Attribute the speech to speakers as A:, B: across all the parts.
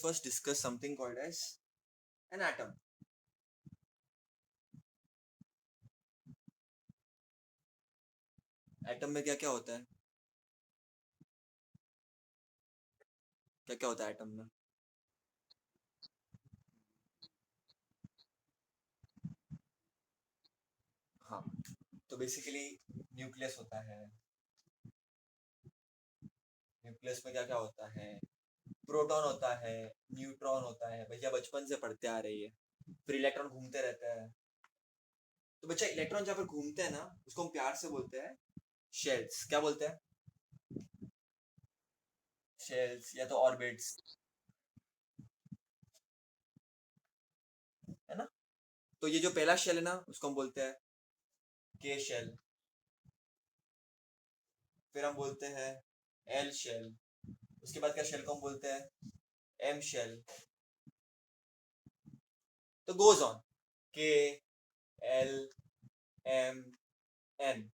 A: first discuss something called as an atom. Atom में क्या क्या होता है? क्या क्या होता है एटम में? हाँ, तो बेसिकली न्यूक्लियस होता है। न्यूक्लियस में क्या क्या होता है? प्रोटॉन होता है, न्यूट्रॉन होता है, भैया बचपन से पढ़ते आ रही है। फिर इलेक्ट्रॉन घूमते रहता है। तो बच्चा इलेक्ट्रॉन जहाँ पर घूमते हैं ना, उसको हम प्यार से बोलते हैं शेल्स। क्या बोलते हैं? शेल्स या तो ऑर्बिट्स, है ना? तो ये जो पहला शेल है ना, उसको हम बोलते हैं के शेल। फिर हम बोलते हैं एल शेल। उसके बाद क्या शेल को हम बोलते हैं? M shell. तो goes on, K, L, M, N.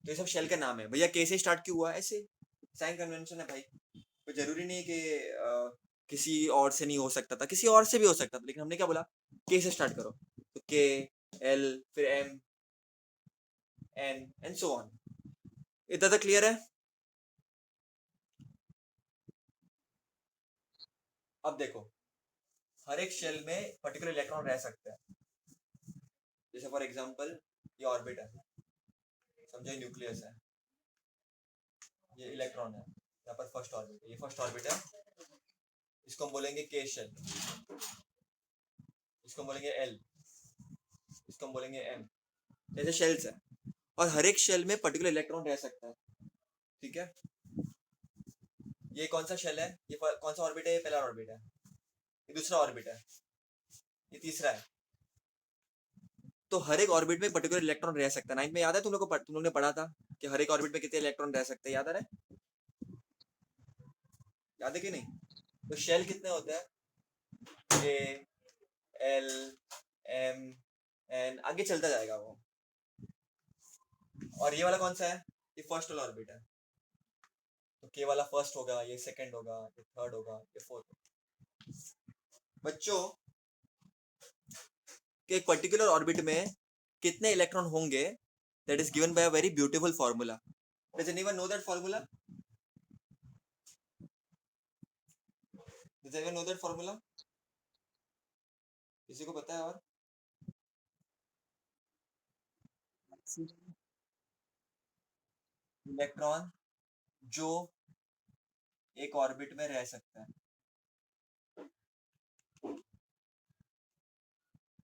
A: तो ये सब शेल के नाम है भैया। के से स्टार्ट क्यों हुआ? ऐसे साइन कन्वेंशन है भाई। कोई जरूरी नहीं है कि किसी और से नहीं हो सकता था, किसी और से भी हो सकता था, लेकिन हमने क्या बोला? के से स्टार्ट करो। तो के, एल, फिर M, N and so on. इतना तक क्लियर है? अब देखो, हर एक शेल में पर्टिकुलर इलेक्ट्रॉन रह सकता है। जैसे फॉर एग्जांपल ये ऑर्बिट है, समझो न्यूक्लियस है, ये इलेक्ट्रॉन है, यहाँ पर फर्स्ट ऑर्बिट है, ये फर्स्ट ऑर्बिट है। इसको हम बोलेंगे के शेल, इसको हम बोलेंगे एल, इसको हम बोलेंगे एम। जैसे शेल्स है, और हर एक शेल में पर्टिकुलर इलेक्ट्रॉन रह सकता है। ठीक है? ये कौन सा शेल है? ये कौन सा ऑर्बिट है? ये पहला ऑर्बिट है, ये दूसरा ऑर्बिट है, ये तीसरा है। तो हर एक ऑर्बिट में पर्टिकुलर इलेक्ट्रॉन रह सकता है। नाइन्थ में याद है तुम लोग को? तुम लोग ने पढ़ा था कि हर एक ऑर्बिट में कितने इलेक्ट्रॉन रह सकते हैं। याद आ रहा है? याद है कि नहीं? तो शेल कितने होते हैं? ए, एल, एम, एन, आगे चलता जाएगा वो। और ये वाला कौन सा है? ये फर्स्ट वाला ऑर्बिट है। तो के वाला फर्स्ट होगा, ये सेकंड होगा, ये थर्ड होगा, ये फोर्थ होगा। बच्चों कि एक पर्टिकुलर ऑर्बिट में कितने इलेक्ट्रॉन होंगे, that is given by a very beautiful formula. Does anyone know that formula? Does anyone know that formula? किसी को पता है? और इलेक्ट्रॉन जो एक ऑर्बिट में रह सकता है,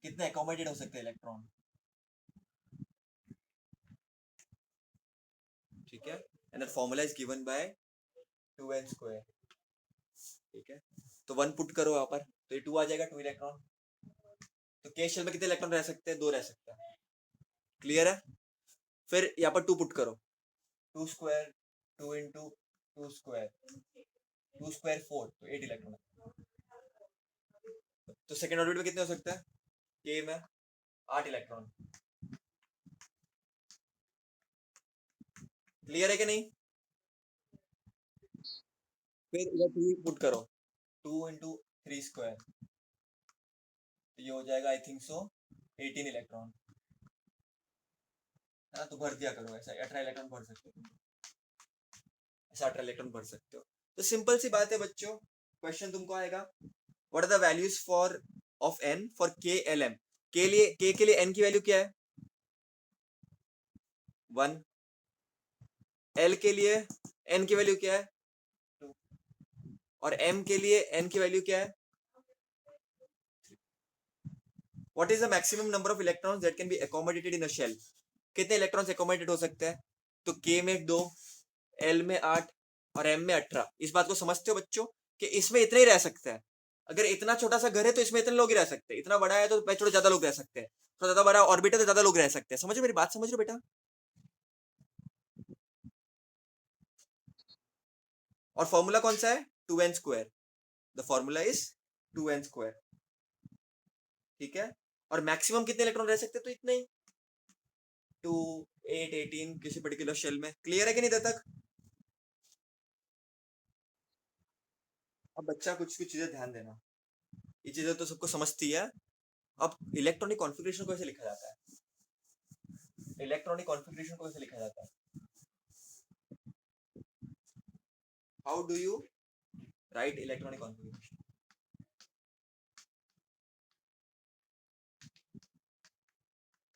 A: कितने अकोमोडेट हो सकते हैं इलेक्ट्रॉन? ठीक है? And that formula is given by 2n square. ठीक है? तो 1 पुट करो यहाँ पर, तो ये 2 आ जाएगा, 2 इलेक्ट्रॉन। तो के शेल में कितने इलेक्ट्रॉन रह सकते हैं? 2 रह सकते हैं। क्लियर है? फिर यहाँ पर 2 पुट करो, 2 स्क्वायर, 2 इंटू 2 स्क्वायर, 2 स्क्वायर 4, तो 8 इलेक्ट्रॉन। तो सेकंड ऑर्बिट में कितने हो सकते हैं? के में 8 इलेक्ट्रॉन। क्लियर है कि नहीं? फिर इधर 2 पुट करो, 2 इंटू 3 स्क्वायर, तो ये हो जाएगा आई थिंक सो 18 इलेक्ट्रॉन, है ना? तो भर दिया करो ऐसा, 18 इलेक्ट्रॉन भर सकते हो, ऐसा 18 इलेक्ट्रॉन भर सकते हो। तो सिंपल सी बात है बच्चों, क्वेश्चन तुमको आएगा what are the values for of n for K L M. के लिए, के लिए एन की वैल्यू क्या है? 1। एल के लिए एन की वैल्यू क्या है? 2। और एम के लिए एन की वैल्यू क्या है? What is the maximum number of electrons that can be accommodated in a shell? कितने इलेक्ट्रॉन्स अकोमोडेट हो सकते हैं? तो के में 2, एल में 8 और एम में 18। इस बात को समझते हो बच्चों कि इसमें इतने ही रह सकते हैं? अगर इतना छोटा सा घर है तो इसमें इतने लोग ही रह सकते हैं, इतना बड़ा है तो थोड़ा ज्यादा लोग रह सकते हैं, थोड़ा ज्यादा बड़ा ऑर्बिट है तो ज्यादा लोग रह सकते हैं। समझो मेरी बात, समझ रहे हो बेटा? और फॉर्मूला कौन सा है? 2n square. The formula is 2n square. ठीक है? और मैक्सिमम कितने इलेक्ट्रॉन रह सकते हैं? तो इतने ही, 2, 8, 18 किसी पर्टिकुलर शेल में। क्लियर है कि नहीं तक? अब बच्चा कुछ कुछ चीजें ध्यान देना, ये चीजें तो सबको समझती है। अब इलेक्ट्रॉनिक कॉन्फ़िगरेशन को कैसे लिखा जाता है, इलेक्ट्रॉनिक कॉन्फ़िगरेशन को कैसे लिखा जाता है, how do you right electronic configuration?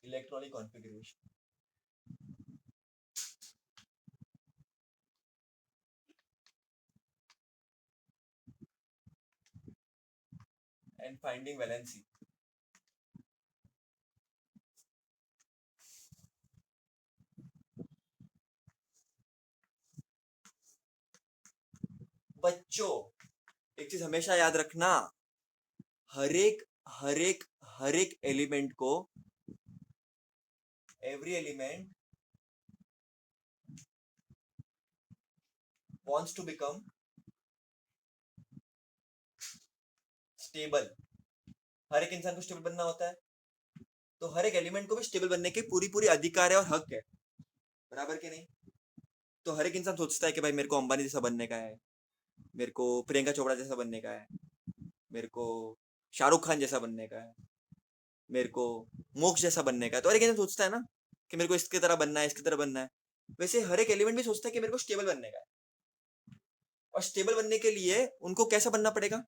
A: Electronic configuration and finding valency. बच्चों एक चीज हमेशा याद रखना, हर एक हर एक हर एक एलिमेंट को, every element wants to become stable. हर एक इंसान को स्टेबल बनना होता है, तो हर एक एलिमेंट को भी स्टेबल बनने के पूरी पूरी अधिकार है और हक है, बराबर के नहीं? तो हर एक इंसान सोचता है कि भाई मेरे को अंबानी जैसा बनने का है, मेरे को प्रियंका चोपड़ा जैसा बनने का है, मेरे को शाहरुख खान जैसा बनने का है, मेरे को मोक्ष जैसा बनने का है। तो हर एक इंसान सोचता है ना कि मेरे को इसकी तरह बनना है, इसकी तरह बनना है। वैसे हर एक एलिमेंट भी सोचता है कि मेरे को स्टेबल बनने का है, और स्टेबल बनने के लिए उनको कैसा बनना पड़ेगा?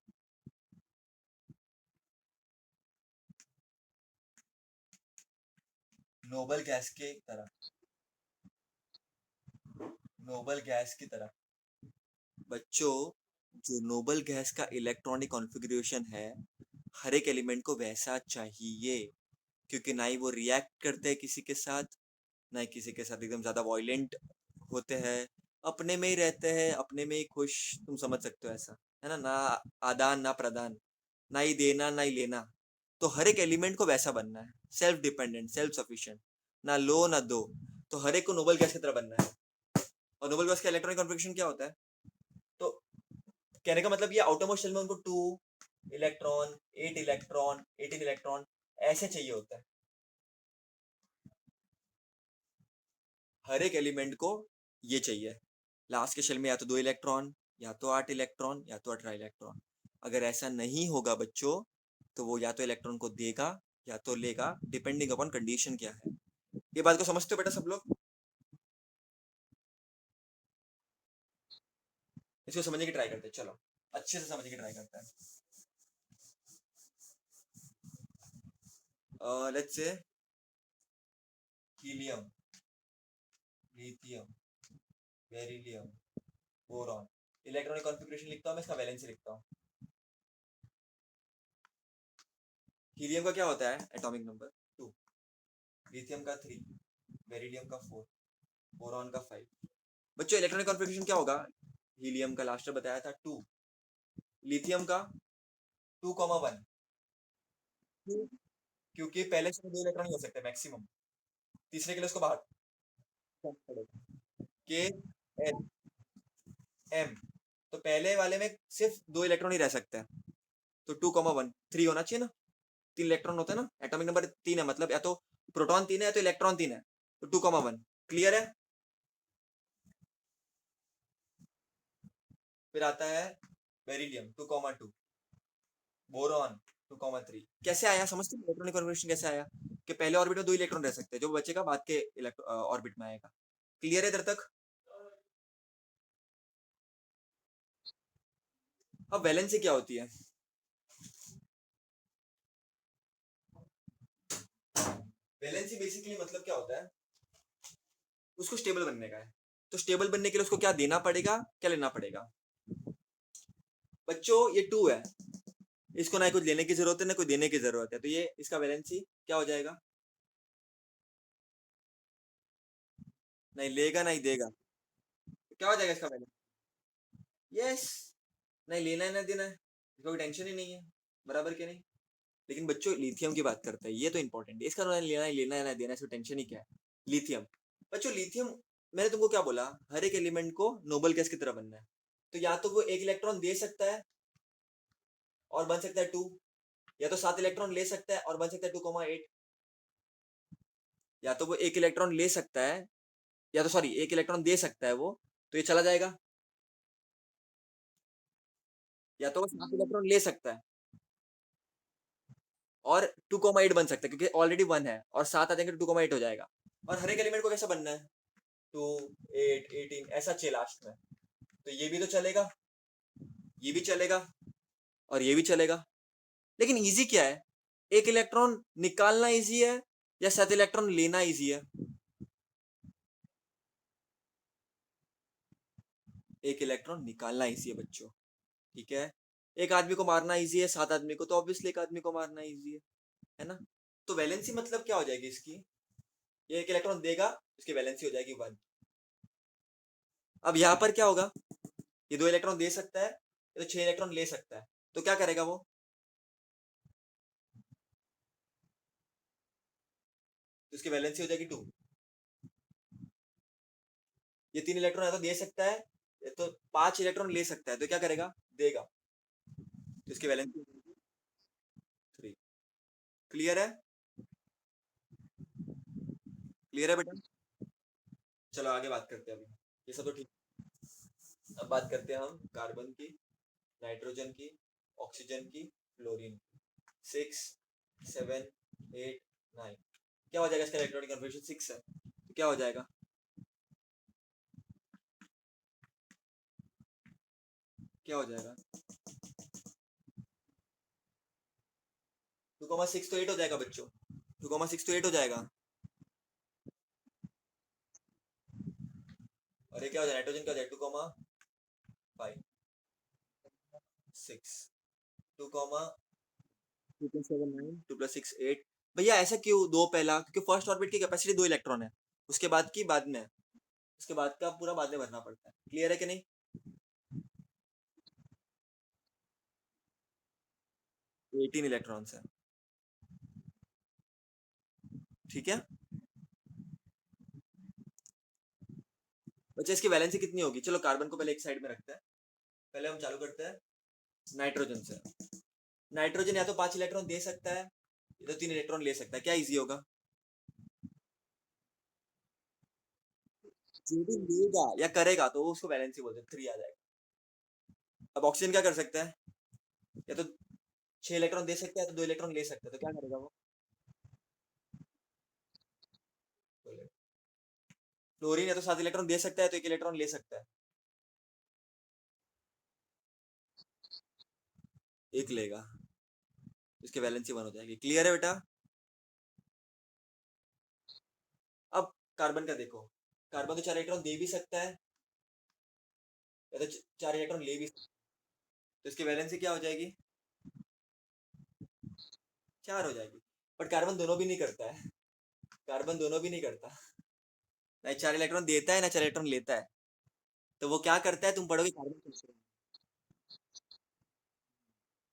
A: नोबल गैस के तरह, नोबल गैस की तरह। बच्चों जो नोबल गैस का इलेक्ट्रॉनिक कॉन्फ़िगरेशन है, हर एक एलिमेंट को वैसा चाहिए, क्योंकि ना ही वो रिएक्ट करते हैं किसी के साथ, ना ही किसी के साथ एकदम ज्यादा वॉयलेंट होते हैं, अपने में ही रहते हैं, अपने में ही खुश। तुम समझ सकते हो ऐसा, है ना? ना आदान ना प्रदान, ना ही देना ना ही लेना। तो हर एक एलिमेंट को वैसा बनना है, सेल्फ डिपेंडेंट, सेल्फ सफिशिएंट, ना लो ना दो। तो हर एक को नोबल गैस की तरह बनना है। और नोबल गैस का इलेक्ट्रॉनिक कॉन्फ़िगरेशन क्या होता है? तो कहने का मतलब ये आउटरमोस्ट शेल में उनको 2 इलेक्ट्रॉन, 8 इलेक्ट्रॉन, 18 इलेक्ट्रॉन ऐसे चाहिए होता है। हर एक एलिमेंट को ये चाहिए, लास्ट के शेल में या तो 2 इलेक्ट्रॉन, या तो 8 इलेक्ट्रॉन, या तो 18 इलेक्ट्रॉन। अगर ऐसा नहीं होगा बच्चों, तो वो या तो इलेक्ट्रॉन को देगा या तो लेगा, डिपेंडिंग अपॉन कंडीशन क्या है। ये बात को समझते हो बेटा सब लोग? इसको समझने की ट्राई करते हैं, चलो अच्छे से समझने की ट्राई करते हैं। Let's say helium, lithium, beryllium, boron. Electronic configuration लिखता हूँ मैं, इसका वैलेंसी लिखता हूँ। हीलियम का क्या होता है? एटॉमिक नंबर 2, लिथियम का 3, बेरिलियम का 4, बोरॉन का 5। बच्चों इलेक्ट्रॉनिक कॉन्फ़िगरेशन क्या होगा? हीलियम का लास्ट बताया था 2, लिथियम का 2,1, क्योंकि पहले से 2 इलेक्ट्रॉन ही हो सकते हैं मैक्सिमम, तीसरे के लिए उसको बाहर के एल एम। तो पहले वाले में सिर्फ 2 इलेक्ट्रॉन ही रह सकते हैं, तो 2,1 3 होना चाहिए ना, 3 इलेक्ट्रॉन होता है ना, एटॉमिक नंबर 3 है, मतलब या तो प्रोटॉन 3 है या तो इलेक्ट्रॉन 3 है, तो 2,1 क्लियर है। फिर आता है बेरिलियम 2,2, बोरॉन 2,3। कैसे आया समझते हो इलेक्ट्रॉनिक कॉन्फ़िगरेशन कैसे आया? कि पहले ऑर्बिट में 2 इलेक्ट्रॉन रह सकते हैं, जो बचेगा बाद के ऑर्बिट में आएगा। क्लियर है इधर तक? अब वैलेंसी क्या होती है? वैलेंसी बेसिकली मतलब क्या होता है, उसको स्टेबल बनने का है। तो स्टेबल बनने के लिए उसको क्या देना पड़ेगा, क्या लेना पड़ेगा? बच्चों ये 2 है, इसको ना कुछ लेने की जरूरत है ना कोई देने की जरूरत है, तो ये इसका वैलेंसी क्या हो जाएगा? नहीं लेगा नहीं देगा, तो क्या हो जाएगा इसका वैलेंसी? यस, नहीं लेना है ना देना है, इसका कोई टेंशन ही नहीं है, बराबर के नहीं? लेकिन बच्चों लिथियम की बात करते हैं, ये तो इंपॉर्टेंट है, इसका ना लेना है ना देना है, इसको टेंशन ही क्या है? लिथियम, बच्चों लिथियम, मैंने तुमको क्या बोला, हर एक एलिमेंट को नोबल गैस की तरह बनना है। तो या तो वो 1 इलेक्ट्रॉन दे सकता है और बन सकता है 2, या तो 7 इलेक्ट्रॉन ले सकता है और बन सकता है 2,8। या तो वो 1 इलेक्ट्रॉन ले सकता है, या तो सॉरी 1 इलेक्ट्रॉन दे सकता है वो, तो ये चला जाएगा। या तो वो 7 इलेक्ट्रॉन ले सकता है और 2,8 बन सकता है क्योंकि ऑलरेडी 1 है और 7 आ जाएंगे तो 2,8 हो जाएगा। और हर एक एलिमेंट को कैसा बनना है, 2, 8, 18 ऐसा चाहिए लास्ट में। तो ये भी तो चलेगा, ये भी चलेगा और ये भी चलेगा। लेकिन इजी क्या है, एक इलेक्ट्रॉन निकालना इजी है या 7 इलेक्ट्रॉन लेना इजी है? एक इलेक्ट्रॉन निकालना इजी है बच्चों, ठीक है। एक आदमी को मारना इजी है, 7 आदमी को तो ऑब्वियसली एक आदमी को मारना इजी है ना। तो वैलेंसी मतलब क्या हो जाएगी इसकी, ये एक इलेक्ट्रॉन देगा, इसकी वैलेंसी हो जाएगी 1। अब यहाँ पर क्या होगा, ये 2 इलेक्ट्रॉन दे सकता है, ये तो 6 इलेक्ट्रॉन ले सकता है, तो क्या करेगा वो, तो इसकी वैलेंसी हो जाएगी 2। ये 3 इलेक्ट्रॉन या तो दे सकता है, ये तो 5 इलेक्ट्रॉन ले सकता है, तो क्या करेगा, देगा, तो इसकी वैलेंसी 3। क्लियर है, क्लियर है बेटा। चलो आगे बात करते हैं अभी, ये सब तो ठीक। अब बात करते हैं हम कार्बन की, नाइट्रोजन की, ऑक्सीजन की, फ्लोरीन की। 6, 7, 8, 9, क्या हो जाएगा इसका इलेक्ट्रॉनिक कन्फर्मेशन, 6 है तो क्या हो जाएगा, क्या हो जाएगा, 2,6 तो 8 हो जाएगा बच्चों, 2,6 तो 8 हो जाएगा। और ये क्या हो जाएगा, नाइट्रोजन क्या हो जाएगा, 2,5, 6, 2,2+7 9, 2+6 8। भैया ऐसा क्यों दो पहला, क्योंकि फर्स्ट ऑर्बिट की कैपेसिटी 2 इलेक्ट्रॉन है, उसके बाद की बाद में, उसके बाद का पूरा बाद में भरना पड़ता है। क्लियर है कि नहीं, 18 इलेक्ट्रॉन्स है, ठीक है। बच्चे इसकी वैलेंसी कितनी होगी, चलो कार्बन को पहले एक साइड में रखते हैं, पहले हम चालू करते हैं नाइट्रोजन से। नाइट्रोजन या तो 5 इलेक्ट्रॉन दे सकता है या तो 3 इलेक्ट्रॉन ले सकता है, क्या इजी होगा, जो भी लेगा या करेगा तो वो उसको वैलेंसी बोलते हैं, 3 आ जाएगा। अब ऑक्सीजन क्या कर सकता है, या तो 6 इलेक्ट्रॉन दे सकता है तो 2 इलेक्ट्रॉन ले सकता है, तो क्या करेगा वो, क्लोरीन या तो 7 इलेक्ट्रॉन दे सकता है तो 1 इलेक्ट्रॉन ले सकता है, एक लेगा, इसकी वैलेंसी 1 हो जाएगी। क्लियर है बेटा। अब कार्बन का देखो, कार्बन तो 4 इलेक्ट्रॉन दे भी सकता है या तो 4 इलेक्ट्रॉन ले भी सकता है, तो इसकी वैलेंसी क्या हो जाएगी, 4 हो जाएगी। बट कार्बन दोनों भी नहीं करता है, कार्बन दोनों भी नहीं करता, ना 4 इलेक्ट्रॉन देता है ना 4 इलेक्ट्रॉन लेता है। तो वो क्या करता है, तुम पढ़ोगे कार्बन चैप्टर में।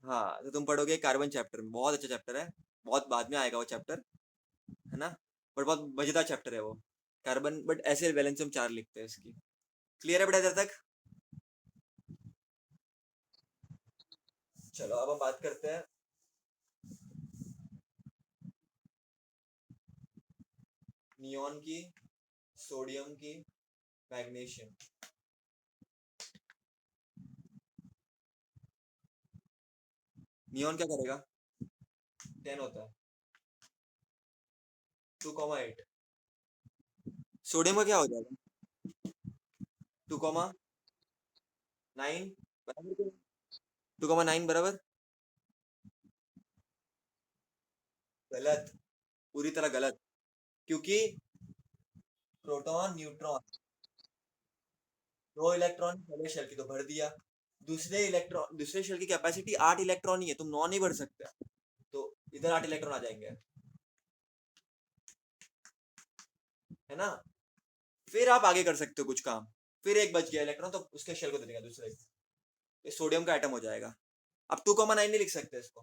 A: हाँ तो तुम पढ़ोगे कार्बन चैप्टर में, बहुत अच्छा चैप्टर है, बहुत बाद में आएगा वो चैप्टर, है ना। बट बहुत मजेदार चैप्टर है वो, कार्बन, बट ऐसे वैलेंसी हम 4 लिखते हैं इसकी। क्लियर है बेटा इधर तक। चलो अब हम बात करते हैं नियॉन की, सोडियम की, मैग्नीशियम। नियॉन क्या करेगा, 10 होता है, 2,8। सोडियम का क्या हो जाएगा, 2,9 बराबर, 2,9 बराबर, गलत, पूरी तरह गलत, क्योंकि प्रोटॉन न्यूट्रॉन, 2 इलेक्ट्रॉन पहले शेल की तो भर दिया, दूसरे शेल की कैपेसिटी 8 इलेक्ट्रॉन ही है, तुम 9 नहीं भर सकते, तो इधर 8 इलेक्ट्रॉन आ जाएंगे, है ना। फिर आप आगे कर सकते हो कुछ काम, फिर एक बच गया इलेक्ट्रॉन तो उसके शेल को दे देगा दूसरे, ये सोडियम का एटम हो जाएगा। अब 2,9 नहीं लिख सकते इसको,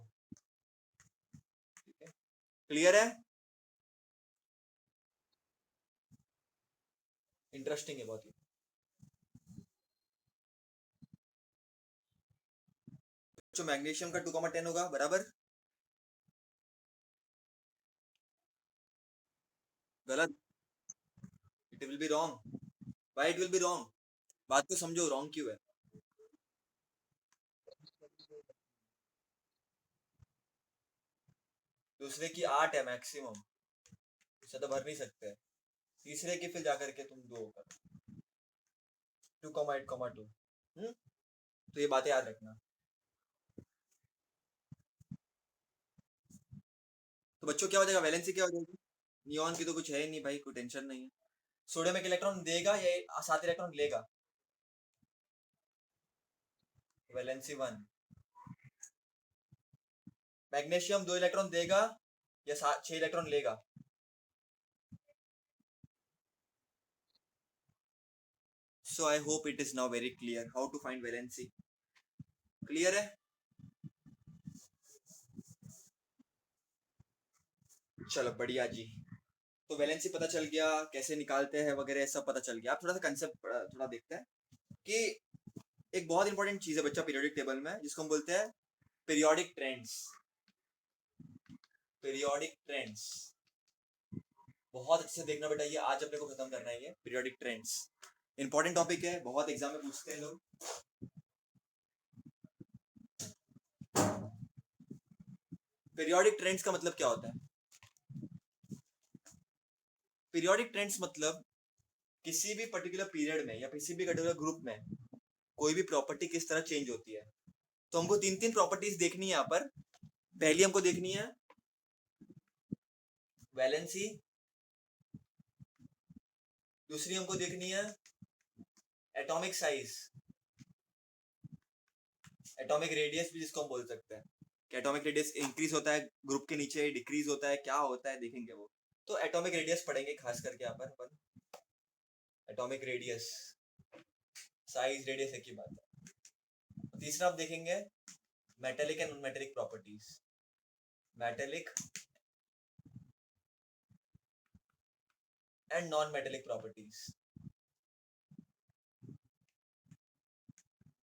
A: क्लियर है, इंटरेस्टिंग है बहुत ही। जो मैग्नीशियम का 2,10 होगा बराबर, गलत, it will be wrong, why it will be wrong, बात को समझो रॉन्ग क्यों है। दूसरे की 8 है मैक्सिमम, इससे तो भर नहीं सकते। तीसरे की फिर जाकर के तुम 2 कर 2,8,2। तो ये बातें याद रखना। तो बच्चों क्या हो जाएगा, वैलेंसी क्या हो जाएगी? नियॉन की तो कुछ है ही नहीं भाई, कोई टेंशन नहीं है। सोडियम एक इलेक्ट्रॉन देगा या 7 इलेक्ट्रॉन लेगा? वैलेंसी 1। मैग्नीशियम 2 इलेक्ट्रॉन देगा या 6 इलेक्ट्रॉन लेगा? So I hope it is now very clear how to find valency. Clear है? चलो बढ़िया जी। तो वैलेंसी पता चल गया, कैसे निकालते हैं वगैरह सब पता चल गया। आप थोड़ा सा कंसेप्ट थोड़ा देखते हैं कि एक बहुत इंपॉर्टेंट चीज है बच्चा पीरियोडिक टेबल में, जिसको हम बोलते हैं पीरियोडिक ट्रेंड्स। पीरियोडिक ट्रेंड्स बहुत अच्छे से देखना बेटा, ये आज अपने को खत्म करना है। ये पीरियोडिक ट्रेंड्स इंपॉर्टेंट टॉपिक है, बहुत एग्जाम में पूछते हैं लोग। पीरियोडिक ट्रेंड्स का मतलब क्या होता है? पीरियोडिक ट्रेंड्स मतलब किसी भी पर्टिकुलर पीरियड में या किसी भी पर्टिकुलर ग्रुप में कोई भी प्रॉपर्टी किस तरह चेंज होती है। तो हमको 3 प्रॉपर्टीज देखनी है यहाँ पर। पहली हमको देखनी है वैलेंसी, दूसरी हमको देखनी है एटॉमिक साइज, एटॉमिक रेडियस भी जिसको हम बोल सकते हैं कि एटॉमिक रेडियस इंक्रीज होता है ग्रुप के नीचे, डिक्रीज होता है, क्या होता है देखेंगे वो। तो एटॉमिक रेडियस पढ़ेंगे खास करके यहाँ पर अपन। एटॉमिक रेडियस, साइज, रेडियस एक ही बात है। तीसरा आप देखेंगे metallic and non metallic properties. Metallic and non metallic properties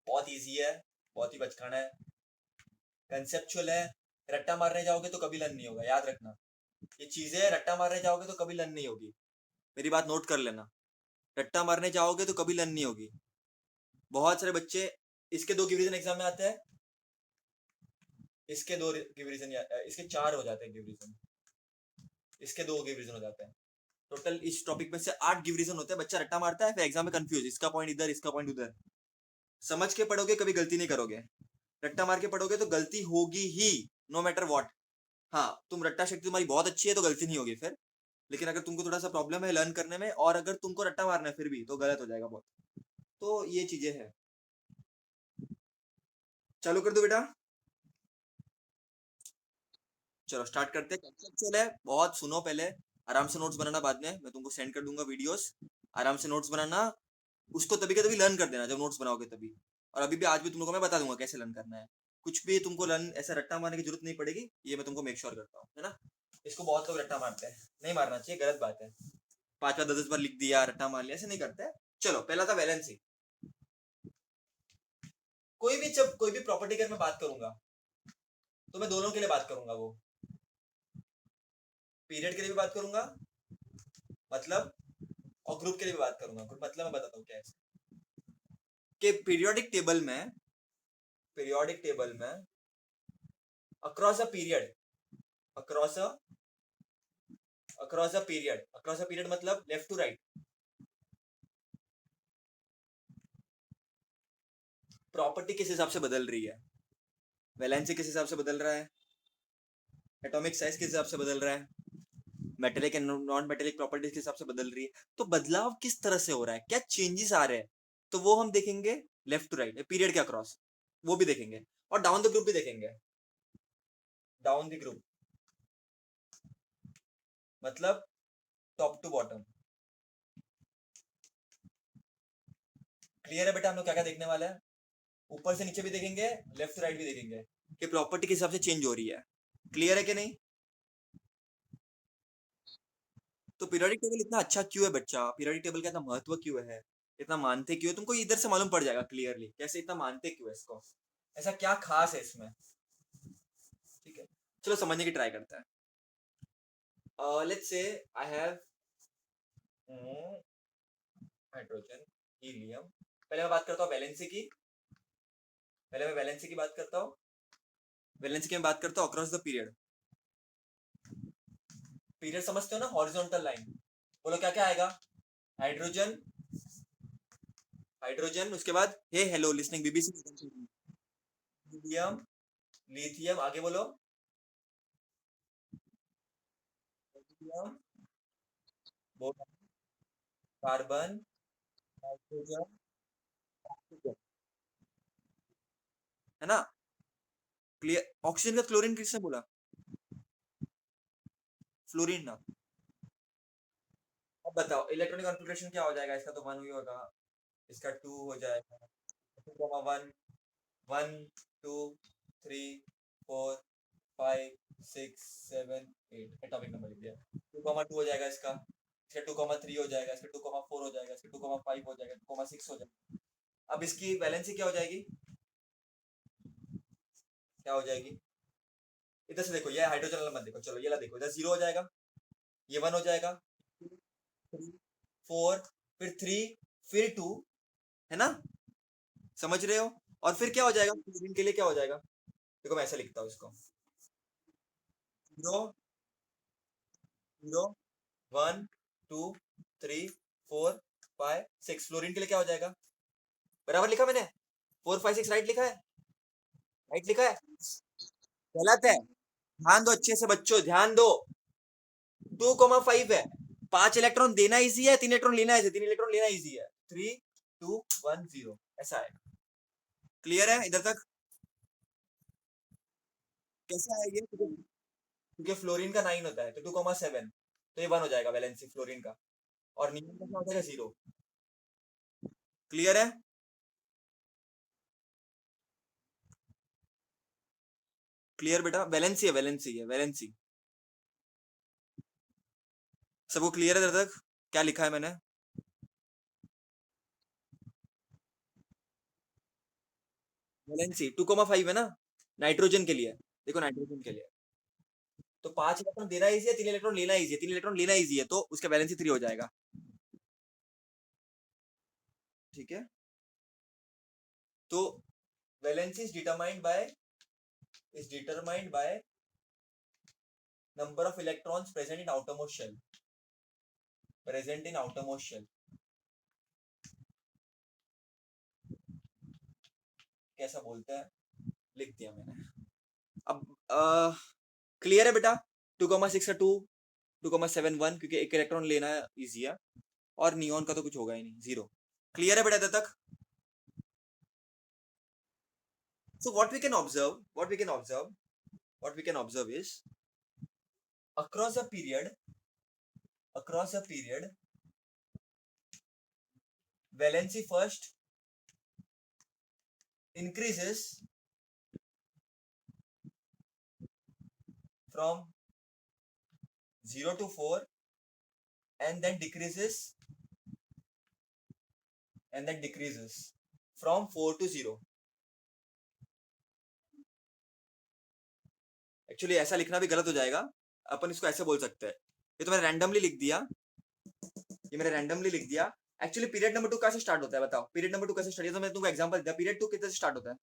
A: बहुत इजी है, बहुत ही बचकाना है, कंसेप्चुअल है। रट्टा मारने जाओगे तो कभी लर्न नहीं होगा, याद रखना। ये चीजें रट्टा मारने जाओगे तो कभी लर्न नहीं होगी, मेरी बात नोट कर लेना। रट्टा मारने जाओगे तो कभी लर्न नहीं होगी। बहुत सारे बच्चे इसके 2 गिव रीजन एग्जाम में आते हैं, इसके 2 गिव रीजन, इसके 4 हो जाते हैं गिव रीजन, इसके 2 गिव रीजन हो जाते हैं। टोटल इस टॉपिक में से 8 गिव रीजन होते हैं। बच्चा रट्टा मारता है, फिर एग्जाम में कंफ्यूज, इसका पॉइंट इधर, इसका पॉइंट उधर। समझ के पढ़ोगे कभी गलती नहीं करोगे, रट्टा मार के पढ़ोगे तो गलती होगी ही, नो मैटर व्हाट। हाँ, तुम रट्टा शक्ति तुम्हारी बहुत अच्छी है तो गलती नहीं होगी फिर, लेकिन अगर तुमको थोड़ा सा प्रॉब्लम है लर्न करने में और अगर तुमको रट्टा मारना है फिर भी, तो गलत हो जाएगा बहुत। तो ये चीजें हैं। चालू कर दो बेटा, चलो स्टार्ट करते हैं। कंसेप्चुअल है, बहुत सुनो पहले, आराम से नोट्स बनाना, बाद में मैं तुमको सेंड कर दूंगा वीडियोस, आराम से नोट्स बनाना। उसको तभी के तभी लर्न कर देना जब नोट्स बनाओगे तभी। और अभी भी आज भी तुम लोगों को मैं बता दूंगा कैसे लर्न करना है। कुछ भी तुमको लर्न ऐसा रट्टा मारने की जरूरत नहीं पड़ेगी, ये मैं तुमको मेक श्योर करता हूँ, है ना। इसको बहुत लोग रट्टा मारते हैं, नहीं मारना चाहिए, गलत बात है। 5 बार 10 बार लिख दिया, रट्टा मार लिया, ऐसे नहीं करते हैं। चलो पहला था वैलेंसी। कोई भी जब कोई भी प्रॉपर्टी की मैं बात करूंगा तो मैं दोनों के लिए बात करूंगा। वो पीरियड के लिए भी बात करूंगा मतलब, और ग्रुप के लिए भी बात करूंगा। ग्रुप मतलब मैं बताता हूँ क्या है कि पीरियोडिक टेबल में across a period, across a across a period मतलब लेफ्ट टू राइट, प्रॉपर्टी किस हिसाब से बदल रही है। वैलेंसी किस हिसाब से बदल रहा है, एटॉमिक साइज किस हिसाब से बदल रहा है, metallic and non metallic properties के हिसाब से बदल रही है। तो बदलाव किस तरह से हो रहा है, क्या चेंजेस आ रहे हैं, तो वो हम देखेंगे लेफ्ट टू राइट, पीरियड के अक्रॉस, वो भी देखेंगे। और डाउन द ग्रुप भी देखेंगे। डाउन द ग्रुप मतलब टॉप टू बॉटम। क्लियर है बेटा, हम लोग क्या क्या देखने वाला है? ऊपर से नीचे भी देखेंगे, लेफ्ट राइट भी देखेंगे कि प्रॉपर्टी किस हिसाब से चेंज हो रही है। क्लियर है कि नहीं? तो पीरियोडिक टेबल इतना अच्छा क्यों है बच्चा, पीरियोडिक टेबल का इतना महत्व क्यों है, इतना मानते क्यों है, तुमको इधर से मालूम पड़ जाएगा क्लियरली कैसे इतना मानते क्यों है इसको, ऐसा क्या खास है इसमें। ठीक है, चलो समझने की ट्राई करते हैं। Let's say I have hydrogen, helium. पहले मैं बात करता हूँ वैलेंसी की, पहले मैं वैलेंसी की बात करता हूँ। वैलेंसी की मैं बात करता हूँ अक्रॉस द पीरियड। पीरियड समझते हो ना, हॉरिजॉन्टल लाइन। बोलो क्या क्या आएगा? हाइड्रोजन, हाइड्रोजन, उसके बाद hey hello listening BBC, helium, lithium, आगे बोलो, हीलियम, कार्बन, नाइट्रोजन, ऑक्सीजन, है ना? क्लियर। ऑक्सीजन का क्लोरीन किसने बोला? फ्लोरीन ना। अब बताओ इलेक्ट्रॉनिक कॉन्फ़िगरेशन क्या हो जाएगा? इसका तो 1 ही होगा, इसका 2 हो जाएगा, 2,1, 1 2 3 4 5 6 7 8, एटॉमिक नंबर लिख दिया। 2,2 हो जाएगा इसका, इसका 2,3 हो जाएगा, इसका 2,4 हो जाएगा, इसका 2,5 हो जाएगा, 2,6 हो जाएगा। अब इसकी वैलेंसी क्या हो जाएगी? क्या हो जाएगी? इधर से देखो, ये हाइड्रोजन वाला मत देखो, चलो ये ला देखो, इधर 0 हो जाएगा, ये 1 हो जाएगा, 3 4, फिर 3, फिर 2, है ना? समझ रहे हो? और फिर क्या हो जाएगा क्लोरीन के लिए? क्या हो जाएगा? देखो मैं ऐसे लिखता हूँ इसको, 0 0 1 2 3 4 5 6। फ्लोरीन के लिए क्या हो जाएगा? बराबर लिखा मैंने? 4 5 6 राइट लिखा है? राइट लिखा है? गलत है। ध्यान दो अच्छे से बच्चों, ध्यान दो। 2,5 है, 5 इलेक्ट्रॉन देना इजी है, 3 इलेक्ट्रॉन लेना है, 3 इलेक्ट्रॉन लेना इजी है। 3 2 1 0 ऐसा है। क्लियर है इधर तक? कैसे आएगी? क्योंकि फ्लोरीन का 9 होता है, तो 2,7, तो ये 1 हो जाएगा वैलेंसी फ्लोरीन का, और नियन का क्या हो जाएगा? 0। क्लियर है? क्लियर बेटा? वैलेंसी है, वैलेंसी है, वैलेंसी। सबको क्लियर है इधर तक? क्या लिखा है मैंने? वैलेंसी 2,5 है ना, नाइट्रोजन के लिए। देखो नाइट्रोजन के लिए तो 5 इलेक्ट्रॉन देना इजी है, 3 इलेक्ट्रॉन लेना इजी है, 3 इलेक्ट्रॉन लेना इजी है, तो उसका वैलेंसी 3 हो जाएगा। ठीक है, तो valency is determined by number of electrons present in outermost shell. कैसा बोलते हैं, लिख दिया मैंने। अब क्लियर है बेटा? 2,6 का 2, 2,7 1, क्योंकि एक इलेक्ट्रॉन लेना इजी है, और नियॉन का तो कुछ होगा ही नहीं, 0। क्लियर है बेटा इधर तक? So what we can observe is across a period, valency first increases from 0 to 4, and then decreases from 4 to 0. Actually ऐसा लिखना भी गलत हो जाएगा, अपन इसको ऐसे बोल सकते हैं। ये तो मैंने रैंडमली लिख दिया, एक्चुअली पीरियड नंबर 2 कैसे स्टार्ट होता है? बताओ पीरियड नंबर 2 कैसे स्टार्ट, तो मैं तुमको एग्जांपल दिया। पीरियड 2 कितने से स्टार्ट होता है?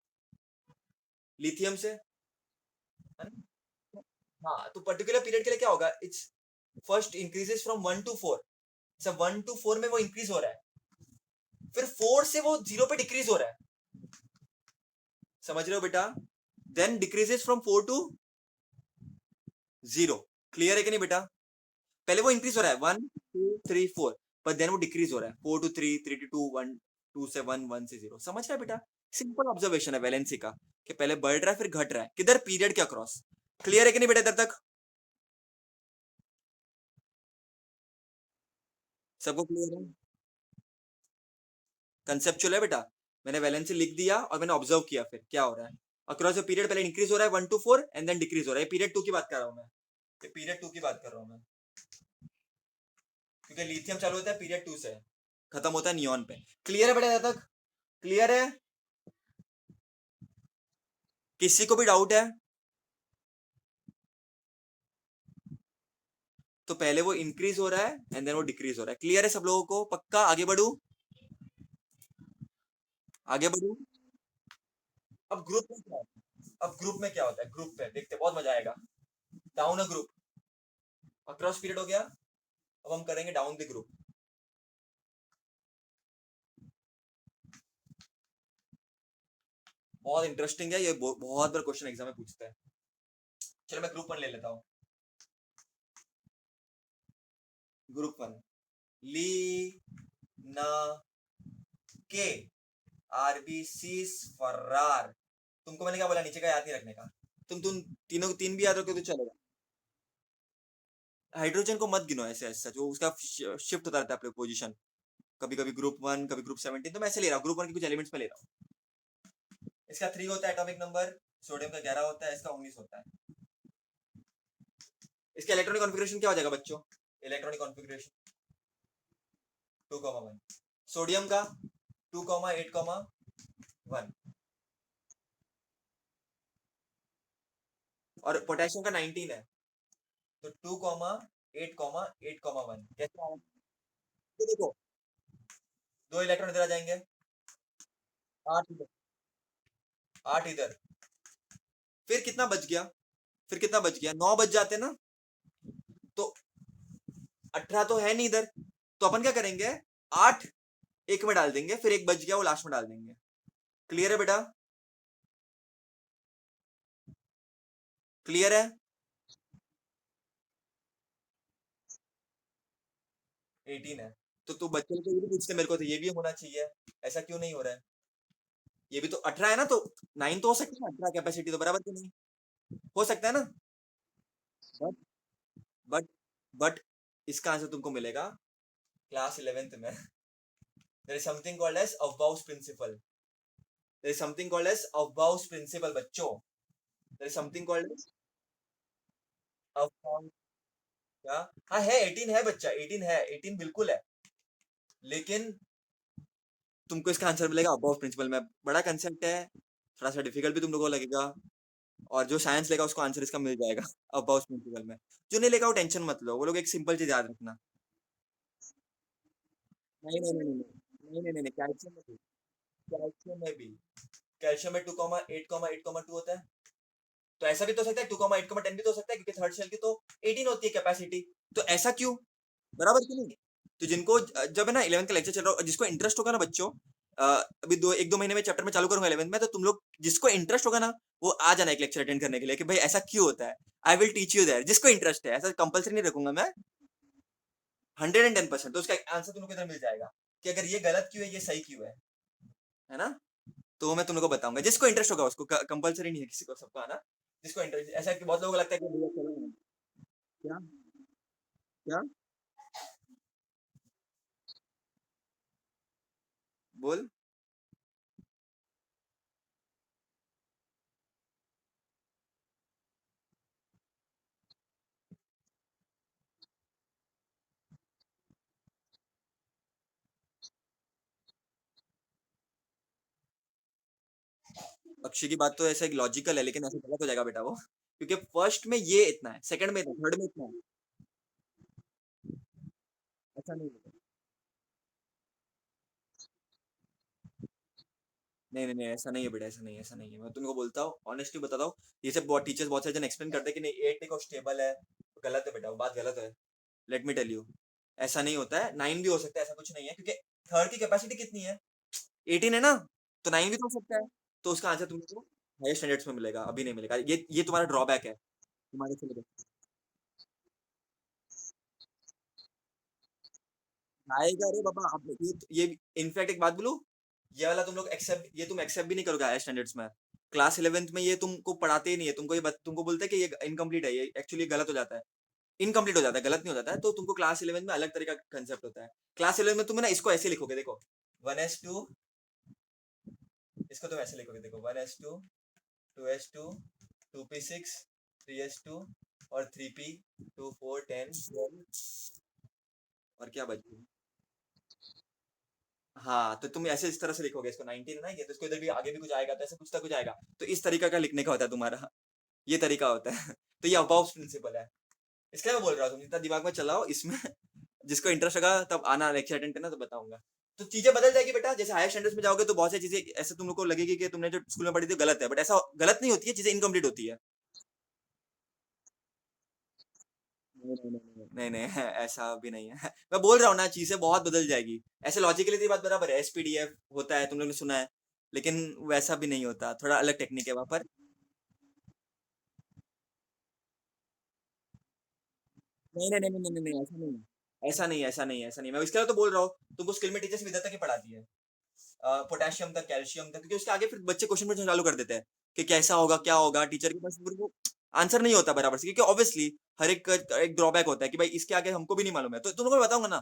A: लिथियम से, है ना? हाँ, तो पर्टिकुलर पीरियड के लिए क्या होगा? It's first increases from 1 to 4। सब 1 to 4 में वो इंक्रीज हो रहा है, फिर 4 से वो 0 पे डिक्रीज हो रहा है। समझ रहे हो बेटा? Then decreases from 4 to 0। Clear है कि नहीं बेटा? पहले वो इंक्रीज हो रहा है 1 2 3 4, पर देन वो डिक्रीज हो रहा है 4 to 3, 3 to 2, 1 2 से 1, 1 से 0। समझ रहा है बेटा? सिंपल ऑब्जर्वेशन है वैलेंसी का, कि पहले बढ़ रहा है फिर घट रहा है, किधर? पीरियड के अक्रॉस। क्लियर है कि नहीं बेटा इधर तक? सबको क्लियर है? कंसेप्चुअल है बेटा? मैंने वैलेंसी लिख दिया और मैंने ऑब्जर्व किया फिर क्या हो रहा है। अक्रॉस द पीरियड पहले इंक्रीज हो रहा है 1 to 4, एंड देन डिक्रीज हो रहा है। पीरियड 2 की बात कर रहा हूं मैं, पीरियड 2 की बात कर रहा हूं मैं, क्योंकि लिथियम चालू होता है पीरियड 2 से, खत्म होता है नियॉन पे। क्लियर है बेटा इधर तक? क्लियर है? किसी को भी डाउट है? तो पहले वो इंक्रीज हो रहा है एंड देन वो डिक्रीज हो रहा है। क्लियर है सब लोगों को? पक्का? आगे बढ़ू? आगे बढ़ू? अब ग्रुप में क्या होता है? ग्रुप में क्या होता है? ग्रुप में देखते, बहुत मजा आएगा। Down a group, across period हो गया। अब हम करेंगे डाउन द ग्रुप। बहुत इंटरेस्टिंग है ये, बहुत बार क्वेश्चन एग्जाम में पूछता है। चलो मैं ग्रुप 1 ले लेता हूँ। ग्रुप 1, ली ना के आरबीसी फरार। तुमको मैंने क्या बोला, नीचे का याद नहीं रखने का। तुम तीनों तीन भी याद रखो तो चलेगा। हाइड्रोजन को मत गिनो ऐसे ऐसा, जो उसका शिफ्ट होता रहता है अपने पोजीशन, कभी कभी ग्रुप 1 कभी ग्रुप 17, तो मैं ऐसे ले रहा हूँ ग्रुप 1 के कुछ एलिमेंट्स में ले रहा हूँ। इसका 3 होता है एटॉमिक नंबर, सोडियम का 11 होता है, इसका 19 होता है। इसका इलेक्ट्रॉनिक कॉन्फ़िगरेशन क्या हो जाएगा बच्चों? Electronic configuration 2,1। सोडियम का 2,8,1 और पोटेशियम का 19 है, तो 2,8,8,1 कैसे आया? तो देखो, 2 इलेक्ट्रॉन इधर आ जाएंगे, 8 इधर, 8 इधर, फिर कितना बच गया? फिर कितना बच गया? 9 बच जाते ना, तो 18 तो है नहीं इधर, तो अपन क्या करेंगे, 8 एक में डाल देंगे, फिर एक बच गया वो लास्ट में डाल देंगे। क्लियर है बेटा? क्लियर है? 18 है। तो बच्चे तो ये भी पूछते मेरे को, तो ये भी होना चाहिए, ऐसा क्यों नहीं हो रहा है? ये भी तो 18 है ना, तो 9 तो हो सकता है, 18 कैपेसिटी तो बराबर क्यों नहीं हो सकता है ना? बट बट बट इसका आंसर तुमको मिलेगा क्लास 11th में। There is something called as Aufbau principle. There is something called as Aufbau principle बच्चों। There is something called as Aufbau. क्या? हाँ है, 18 है बच्चा, 18 है, 18 बिल्कुल है, लेकिन तुमको इसका आंसर मिलेगा अबव प्रिंसिपल में। बड़ा कंसेप्ट है, थोड़ा सा डिफिकल्ट भी तुम लोगों को लगेगा, और जो साइंस लेगा उसको आंसर इसका मिल जाएगा अबव प्रिंसिपल में। जो नहीं लेगा वो टेंशन मत लो, वो लोग एक सिंपल चीज याद रखना। नहीं नहीं नहीं नहीं नहीं नहीं नहीं, कैल्शियम में भी, कैल्शियम में भी, कैल्शियम में 2,8,8,2 होता है, तो ऐसा भी तो हो सकता है 2,8,10 भी तो हो सकता है, क्योंकि थर्ड शेल की तो 18 होती है कैपेसिटी, तो ऐसा क्यों? बराबर क्यों नहीं? तो जिनको जब है ना 11th का लेक्चर चल रहा हो, जिसको इंटरेस्ट होगा ना बच्चों, अभी 1-2 महीने में चैप्टर में चालू करूंगा 11th में, तो तुम लोग जिसको इंटरेस्ट होगा ना, वो आ जाना एक लेक्चर अटेंड करने के लिए, कि भाई ऐसा क्यों होता है। I will teach you there, जिसको इंटरेस्ट है, ऐसा कंपलसरी नहीं रखूंगा मैं। 110%, तो उसका आंसर तुम लोग को इधर मिल जाएगा, कि अगर ये गलत क्यों है, ये सही क्यों है ना? तो मैं तुम लोग को बताऊंगा, जिसको इंटरेस्ट होगा उसको, कंपलसरी नहीं है किसी को, सबका आना। जिसको इंटरेस्ट, ऐसा कि बहुत लोगों को लगता है कि भैया चलो ना। क्या? क्या? बोल। अक्षय की बात तो ऐसा एक लॉजिकल है, लेकिन ऐसा गलत हो जाएगा बेटा वो, क्योंकि फर्स्ट में ये इतना है, सेकंड में इतना, थर्ड में इतना है। ऐसा नहीं है। नहीं नहीं नहीं, ऐसा नहीं है बेटा, ऐसा नहीं है, ऐसा नहीं है, मैं तुमको बोलता हूँ ऑनेस्टली बताता हूँ। ये सब बहुत टीचर्स बहुत सारे जन एक्सप्लेन करते हैं कि नहीं 8 देखो स्टेबल है, तो गलत है बेटा, वो बात गलत है। लेट मी टेल यू, ऐसा नहीं होता है, 9 भी हो सकता है, ऐसा कुछ नहीं है, क्योंकि थर्ड की कैपेसिटी कितनी है, 18 है ना, तो 9 भी तो हो सकता है। तो उसका आंसर तुमको हायर स्टैंडर्ड्स में मिलेगा, अभी नहीं मिलेगा, ये तुम्हारा ड्रॉबैक है तुम्हारे सिलेबस। आएगा रे बाबा, आप ये इनफैक्ट एक बात बोलूं, ये वाला तुम लोग एक्सेप्ट, ये तुम एक्सेप्ट भी नहीं करोगे हायर स्टैंडर्ड्स में। क्लास 11th में ये तुमको पढ़ाते ही नहीं है, तुमको तुमको बोलते हैं कि ये इनकम्प्लीट है, ये एक्चुअली गलत हो जाता है। इनकम्प्लीट हो जाता है, गलत नहीं हो जाता है, तो तुमको क्लास 11th में अलग तरीका का कंसेप्ट होता है। क्लास 11th में तुम ना इसको ऐसे लिखोगे, देखो 1s2, इसको तुम ऐसे लिखोगे, देखो 1s2, 2s2, 2p6, 3s2 और 3p2, 4, 10, 12, और क्या बच गया? हाँ, तो तुम ऐसे इस तरह से लिखोगे, इसको 19 है ना ये, तो इसको इधर भी आगे भी कुछ आएगा, तो ऐसे कुछ ना कुछ आएगा, तो इस तरीका का लिखने का होता है तुम्हारा, ये तरीका होता है। तो ये अबाउट प्रिंसिपल है, इसलिए मैं बोल रहा हूँ तुम जितना दिमाग में चलाओ इसमें। जिसको इंटरेस्ट होगा तब आना लेक्चर अटेंड करना, तो बताऊंगा। तो चीजें बदल जाएगी बेटा, जैसे हायर स्टैंडर्ड्स में जाओगे तो बहुत सी चीजें ऐसे तुम लोग को लगेगी कि तुमने जो स्कूल में पढ़ी थी वो गलत है, बट ऐसा गलत नहीं होती है, चीजें इनकम्प्लीट होती है। नहीं नहीं नहीं नहीं नहीं नहीं, ऐसा भी नहीं है। मैं बोल रहा हूँ ना, चीजें बहुत बदल जाएगी। ऐसे लॉजिकली तो ये बात बराबर है, एसपीडीएफ होता है, तुम लोगों ने सुना है, लेकिन वैसा भी नहीं होता, थोड़ा अलग टेक्निक है वहां पर। नहीं नहीं नहीं नहीं नहीं नहीं, ऐसा नहीं है, ऐसा नहीं, ऐसा नहीं, ऐसा नहीं, मैं इसके लिए तो बोल रहा हूँ। तुमको स्किल में टीचर्स विद्या तक ही पढ़ाती है, पोटेशियम तक, कैल्शियम तक, क्योंकि उसके आगे फिर बच्चे क्वेश्चन पूछना चालू कर देते हैं कि कैसा होगा, क्या होगा, टीचर के पास फिर वो आंसर नहीं होता बराबर से, क्योंकि ऑब्वियसली हर एक ड्रॉबैक होता है कि भाई इसके आगे हमको भी नहीं मालूम है, तो तुम लोगों को बताऊंगा ना,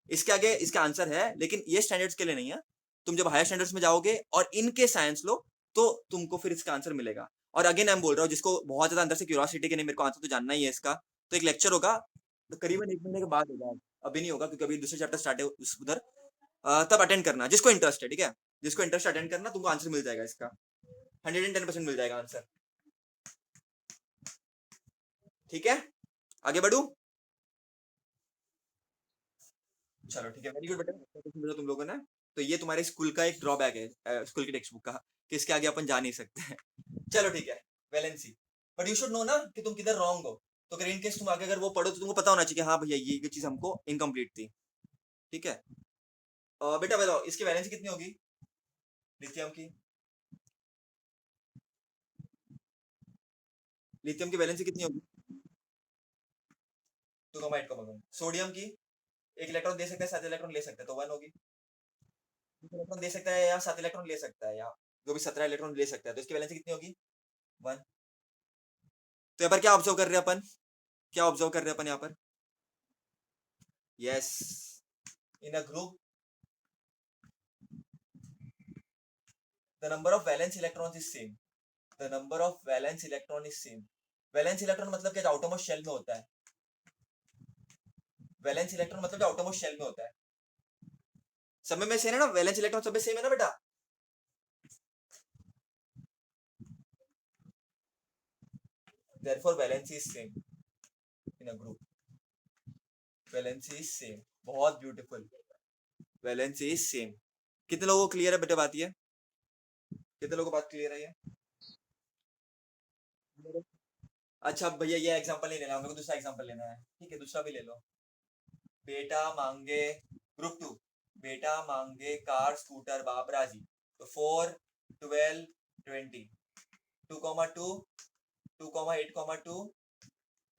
A: इसके आगे इसका आंसर है, लेकिन ये स्टैंडर्ड्स के लिए नहीं है। तुम जब हायर स्टैंडर्ड्स में जाओगे और इनके साइंस लो, तो तुमको फिर इसका आंसर मिलेगा। और अगेन मैं बोल रहा हूँ, जिसको बहुत ज्यादा अंदर से क्यूरियोसिटी के नहीं, मेरे को आंसर तो जानना ही है इसका, तो एक लेक्चर होगा, तो करीबन 1 महीने के बाद होगा। अभी नहीं होगा क्योंकि अभी दूसरे चैप्टर स्टार्ट है उधर। तब अटेंड करना जिसको इंटरेस्ट है, ठीक है, जिसको इंटरेस्ट अटेंड करना, तुमको आंसर मिल जाएगा इसका, 110% मिल जाएगा आंसर। ठीक है, आगे बढ़ू। चलो ठीक है, वेरी गुड बेटा, अच्छा क्वेश्चन पूछा तुम लोगों ने। तो ये तुम्हारे स्कूल का एक ड्रॉबैक है, स्कूल की टेक्स्ट बुक का, कि इसके आगे अपन जा नहीं सकते हैं। चलो ठीक है, valency, but you should know ना कि तुम किधर रॉन्ग हो। तो अगर इन केस तुम आगे अगर वो पढ़ो, तो तुमको पता होना चाहिए कि हाँ भैया ये चीज हमको इनकम्प्लीट थी। ठीक है, बेटा बताओ इसकी वैलेंसी कितनी होगी, लिथियम की, लिथियम की वैलेंसी कितनी होगी? 2,8,1। सोडियम की, एक इलेक्ट्रॉन दे सकता है, 7 इलेक्ट्रॉन ले सकता है, तो 1 होगी। एक इलेक्ट्रॉन दे सकता है या 7 इलेक्ट्रॉन ले सकता है, या जो भी 17 इलेक्ट्रॉन ले सकता है, तो इसकी वैलेंसी कितनी होगी? 1। तो यहाँ पर क्या ऑब्जर्व कर रहे हैं अपन, क्या ऑब्जर्व कर रहे हैं अपन यहाँ पर? Yes, in a group the number of valence electrons is same, the number of valence electron is same. Valence electron मतलब क्या, आउटरमोस्ट शेल में होता है। वैलेंस इलेक्ट्रॉन मतलब आउटरमोस्ट शेल में होता है। सब में सेम है ना, वैलेंस इलेक्ट्रॉन सब में सेम है ना बेटा? Therefore valency is same in a group, valency is same. बहुत ब्यूटीफुल, वैलेंसी इज सेम। कितने लोगों को क्लियर है बेटा बात ये, कितने लोगों को बात क्लियर है ये? अच्छा भैया ये एग्जांपल नहीं लेना, मेरे को दूसरा एग्जांपल लेना है, ठीक है, दूसरा भी ले लो। बेटा मांगे, ग्रुप टू, बेटा मांगे कार स्कूटर बाप राजी, तो 4, 12, 20, 2,2, 2,8,2,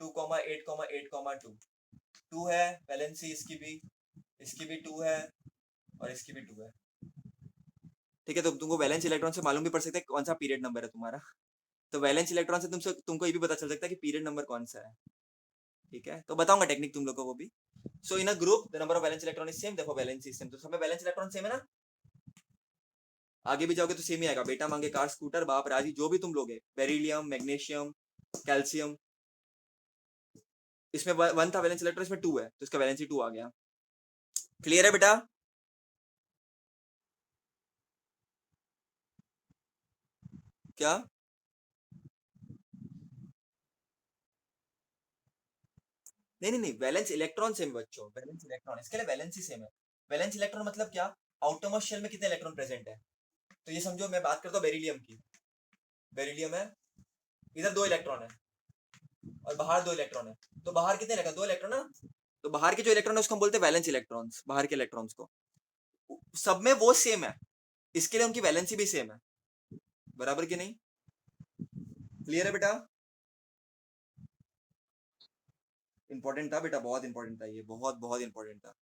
A: 2,8,8,2, 2 है वैलेंसी इसकी भी 2 है, और इसकी भी 2 है। ठीक है, तो तुमको वैलेंस इलेक्ट्रॉन से मालूम भी पड़ सकता है कौन सा पीरियड नंबर है तुम्हारा। तो वैलेंस इलेक्ट्रॉन से तुमको ये भी पता चल सकता है कि पीरियड नंबर कौन सा है। ठीक है, तो बताऊंगा टेक्निक तुम लोग को वो भी। So in a group the number of valence electron is same, देखो वैलेंस इज सेम, तो सब में वैलेंस इलेक्ट्रॉन सेम है ना। आगे भी जाओगे तो सेम ही आएगा, बेटा मांगे कार स्कूटर बाप राजी, जो भी तुम लोगे, बेरिलियम, मैग्नीशियम, कैल्शियम, इसमें 1 था वैलेंस इलेक्ट्रॉन, इसमें 2 है, तो इसका वैलेंसी 2 आ गया। क्लियर है बेटा? क्या? नहीं नहीं नहीं, वैलेंस इलेक्ट्रॉन सेम बच्चों, वैलेंस इलेक्ट्रॉन, इसके लिए वैलेंसी सेम है। वैलेंस इलेक्ट्रॉन मतलब क्या, आउटरमोस्ट शेल में कितने इलेक्ट्रॉन प्रेजेंट है। तो ये समझो, मैं बात करता हूँ बेरिलियम की, बेरिलियम है, इधर 2 इलेक्ट्रॉन है और बाहर 2 इलेक्ट्रॉन है, तो बाहर कितने इलेक्ट्रॉन, 2 इलेक्ट्रॉन ना। तो बाहर के जो इलेक्ट्रॉन है उसको हम बोलते हैं वैलेंस इलेक्ट्रॉन्स, बाहर के इलेक्ट्रॉन्स को, सब में वो सेम है, इसके लिए उनकी वैलेंसी भी सेम है, बराबर की नहीं? क्लियर है बेटा? इंपॉर्टेंट था बेटा, बहुत इंपॉर्टेंट था ये, बहुत बहुत इंपॉर्टेंट था।